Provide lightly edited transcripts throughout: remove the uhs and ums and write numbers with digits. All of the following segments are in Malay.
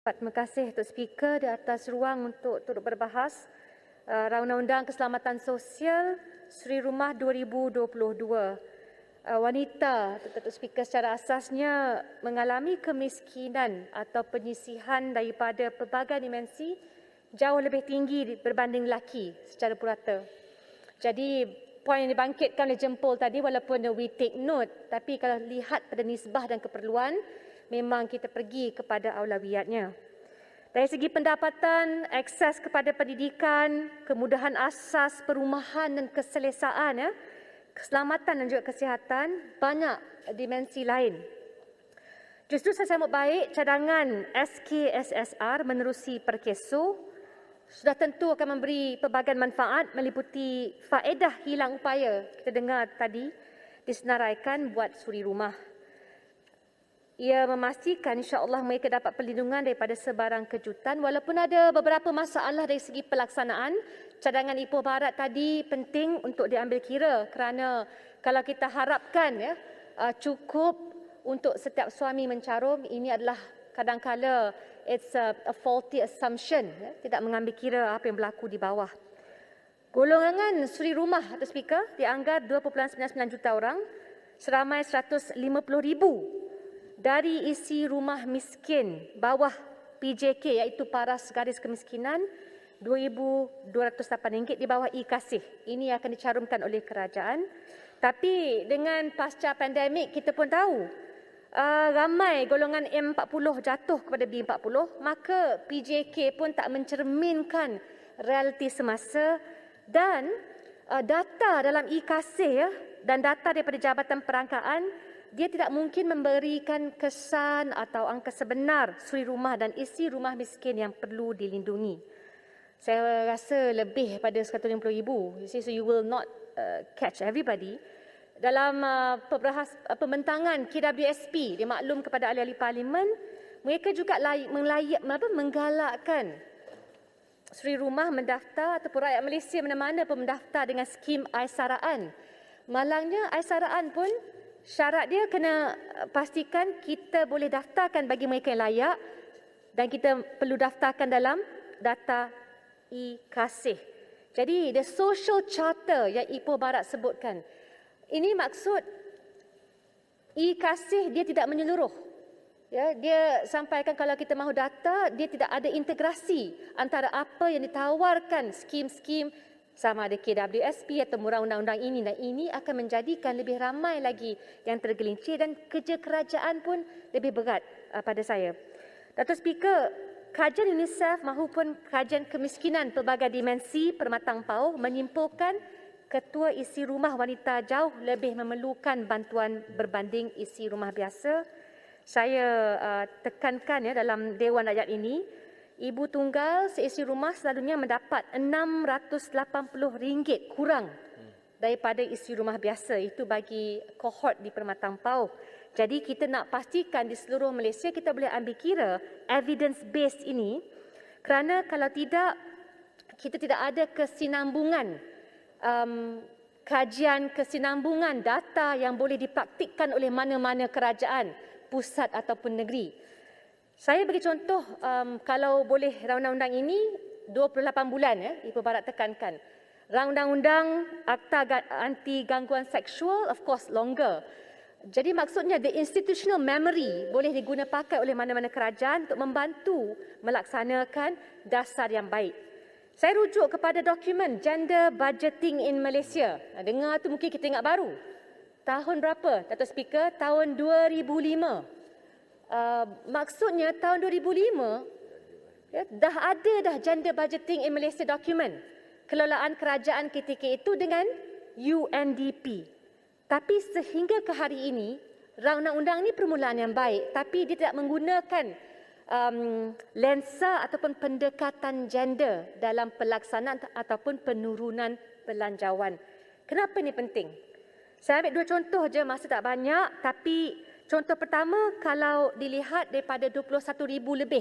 Terima kasih Tok Speaker di atas ruang untuk turut berbahas Undang-Undang Keselamatan Sosial Seri Rumah 2022. Wanita, Tok Speaker, secara asasnya mengalami kemiskinan atau penyisihan daripada pelbagai dimensi jauh lebih tinggi berbanding lelaki secara purata. Jadi poin yang dibangkitkan oleh Jempol tadi walaupun we take note, tapi kalau lihat pada nisbah dan keperluan, memang kita pergi kepada aulawiyatnya. Dari segi pendapatan, akses kepada pendidikan, kemudahan asas perumahan dan keselesaan, keselamatan dan juga kesihatan, banyak dimensi lain. Justru saya sambut baik cadangan SKSSR menerusi Perkeso sudah tentu akan memberi pelbagai manfaat meliputi faedah hilang upaya kita dengar tadi disenaraikan buat suri rumah. Ia memastikan insya-Allah mereka dapat perlindungan daripada sebarang kejutan walaupun ada beberapa masalah dari segi pelaksanaan. Cadangan Ipoh Barat tadi penting untuk diambil kira kerana kalau kita harapkan cukup untuk setiap suami mencarum, ini adalah kadang-kala it's a faulty assumption, tidak mengambil kira apa yang berlaku di bawah. Golongan suri rumah atau speaker dianggar 2.99 juta orang, seramai 150,000 dari isi rumah miskin bawah PJK iaitu paras garis kemiskinan RM2,208 di bawah e-Kasih. Ini akan dicarumkan oleh kerajaan. Tapi dengan pasca pandemik kita pun tahu ramai golongan M40 jatuh kepada B40, maka PJK pun tak mencerminkan realiti semasa dan data dalam e-Kasih dan data daripada Jabatan Perangkaan dia tidak mungkin memberikan kesan atau angka sebenar suri rumah dan isi rumah miskin yang perlu dilindungi. Saya rasa lebih pada 150,000. So you will not catch everybody. Dalam pembentangan KWSP, dimaklum kepada ahli-ahli parlimen, mereka juga menggalakkan suri rumah mendaftar ataupun rakyat Malaysia mana-mana pun mendaftar dengan skim aisaraan. Malangnya aisaraan pun syarat dia kena pastikan kita boleh daftarkan bagi mereka yang layak dan kita perlu daftarkan dalam data e-Kasih. Jadi the social charter yang Ipoh Barat sebutkan, ini maksud e-Kasih dia tidak menyeluruh. Ya, dia sampaikan kalau kita mahu data, dia tidak ada integrasi antara apa yang ditawarkan skim-skim sama ada KWSP atau murah undang-undang ini dan ini akan menjadikan lebih ramai lagi yang tergelincir dan kerja kerajaan pun lebih berat pada saya. Datuk Speaker, kajian UNICEF maupun kajian kemiskinan pelbagai dimensi Permatang Pauh menyimpulkan ketua isi rumah wanita jauh lebih memerlukan bantuan berbanding isi rumah biasa. Saya tekankan dalam Dewan Rakyat ini, ibu tunggal seisi rumah selalunya mendapat RM680 kurang daripada isi rumah biasa. Itu bagi kohort di Permatang Pauh. Jadi kita nak pastikan di seluruh Malaysia kita boleh ambil kira evidence based ini kerana kalau tidak kita tidak ada kesinambungan kajian kesinambungan data yang boleh dipraktikkan oleh mana-mana kerajaan pusat ataupun negeri. Saya bagi contoh, kalau boleh undang-undang ini 28 bulan Ipoh Barat tekankan. Undang-undang Akta Anti Gangguan Seksual of course longer. Jadi maksudnya the institutional memory boleh diguna pakai oleh mana-mana kerajaan untuk membantu melaksanakan dasar yang baik. Saya rujuk kepada dokumen Gender Budgeting in Malaysia. Dengar tu mungkin kita ingat baru. Tahun berapa, Datuk Speaker? Tahun 2005. Maksudnya tahun 2005 dah ada gender budgeting in Malaysia document kelolaan kerajaan ketika itu dengan UNDP. Tapi sehingga ke hari ini undang-undang ini permulaan yang baik tapi dia tidak menggunakan lensa ataupun pendekatan gender dalam pelaksanaan ataupun penurunan belanjawan. Kenapa ini penting? Saya ambil dua contoh je, masa tak banyak, tapi contoh pertama, kalau dilihat daripada 21,000 lebih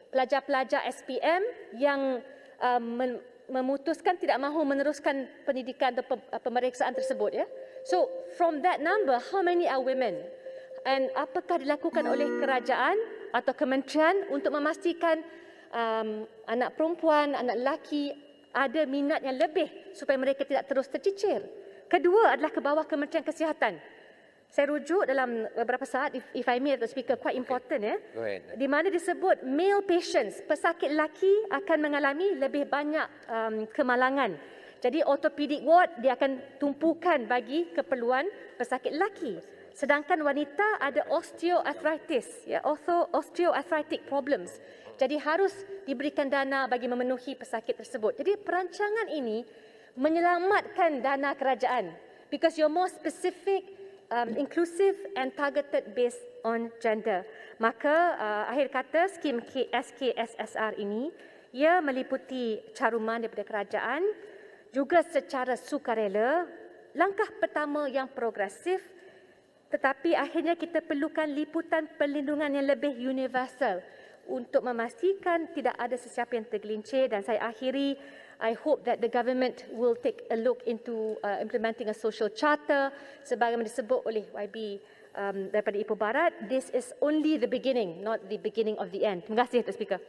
pelajar-pelajar SPM yang memutuskan tidak mahu meneruskan pendidikan atau pemeriksaan tersebut. So, from that number, how many are women? And apakah dilakukan oleh kerajaan atau kementerian untuk memastikan anak perempuan, anak lelaki ada minat yang lebih supaya mereka tidak terus tercicir. Kedua adalah ke bawah Kementerian Kesihatan. Saya rujuk dalam beberapa saat, if I may, Dr. Speaker, quite important di mana disebut male patients, pesakit lelaki akan mengalami lebih banyak kemalangan. Jadi orthopedic ward dia akan tumpukan bagi keperluan pesakit lelaki. Sedangkan wanita ada osteoarthritis, osteoarthritic problems. Jadi harus diberikan dana bagi memenuhi pesakit tersebut. Jadi perancangan ini menyelamatkan dana kerajaan because you're more specific, inclusive and targeted based on gender. Maka akhir kata skim SKSSR ini ia meliputi caruman daripada kerajaan juga secara sukarela. Langkah pertama yang progresif, tetapi akhirnya kita perlukan liputan perlindungan yang lebih universal untuk memastikan tidak ada sesiapa yang tergelincir. Dan saya akhiri, I hope that the government will take a look into implementing a social charter sebagaimana disebut oleh YB daripada Ipoh Barat. This is only the beginning, not the beginning of the end. Terima kasih, Dr. Speaker.